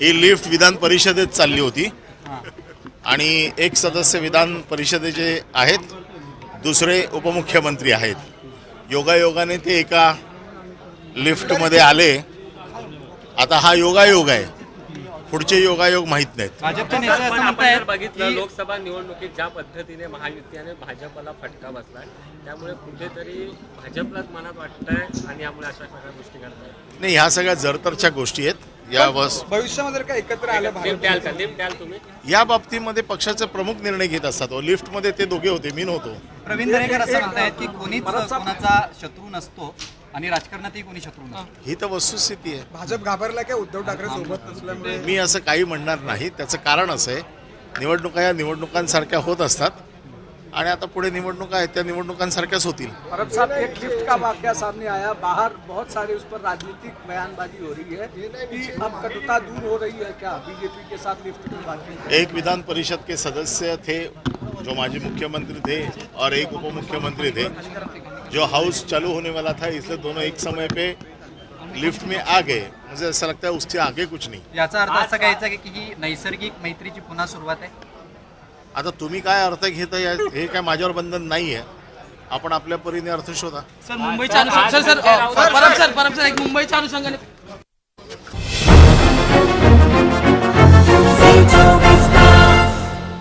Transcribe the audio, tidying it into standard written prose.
ही lift विधान परिषदेत चालली होती आणि एक सदस्य विधान परिषदेचे आहेत, दुसरे उपमुख्यमंत्री आहेत. योगायोगाने ते एका लिफ्टमध्ये आले. आता हा योगायोग आहे, पुढचे योगायोग माहीत नाहीत. भाजपचे नेते असं म्हणतायत बघितलं की लोकसभा निवडणुकीत ज्या पद्धतीने महायुतीने भाजपला फटका बसलाय, त्यामुळे कुठेतरी भाजपलाच मनात वाटतंय आणि यामुळे अशा सगळ्या गोष्टी घडतायत. नाही, ह्या सगळ्या जरतरच्या गोष्टी आहेत. या भविष्यामध्ये काय एकत्र आलं लिफ्ट द्याल का? लिफ्ट द्याल तुम्ही? या बाबतीमध्ये पक्षाचे प्रमुख निर्णय घेत असतात. लिफ्टमध्ये ते दोघे होते, मी नव्हतो. प्रवीण दरेकर असं म्हणतायत की कोणीच कोणाचा शत्रू नसतो आणि राजकारणातही कोणी शत्रू नसतो. ही तर वस्तुस्थिती आहे. भाजप घाबरला काय उद्धव ठाकरे सोबत नसल्यामुळे? मी असं काही म्हणणार नाही. त्याचं कारण असं आहे, निवडणुका या निवडणुकांसारख्या होत असतात आणि आता पुढे निवडणुका आहेत, त्या निवडणुकांसारख्याच होतील. परब साहब, एक लिफ्ट का वाकया सामने आया, बाहर बहुत सारे उस पर राजनीतिक बयानबाजी हो रही है कि अब कटुता दूर हो रही है क्या बीजेपी के साथ लिफ्ट की बात? एक विधान परिषद के सदस्य थे जो माजी मुख्यमंत्री थे और एक उप मुख्यमंत्री थे. जो हाउस चालू होने वाला था, इसलिए दोनों एक समय पे लिफ्ट में आ गए. मुझे ऐसा लगता है उसके आगे कुछ नहीं. याचा अर्थ असा घ्यायचा की ही नैसर्गिक मैत्रीची पुन्हा सुरुवात आहे. आता तुम्ही काय अर्थ घेता, हे काय माझ्यावर बंधन नाही आहे. आपण आपल्या परीने अर्थ शोधा. सर मुंबईच्या अनुषंगाने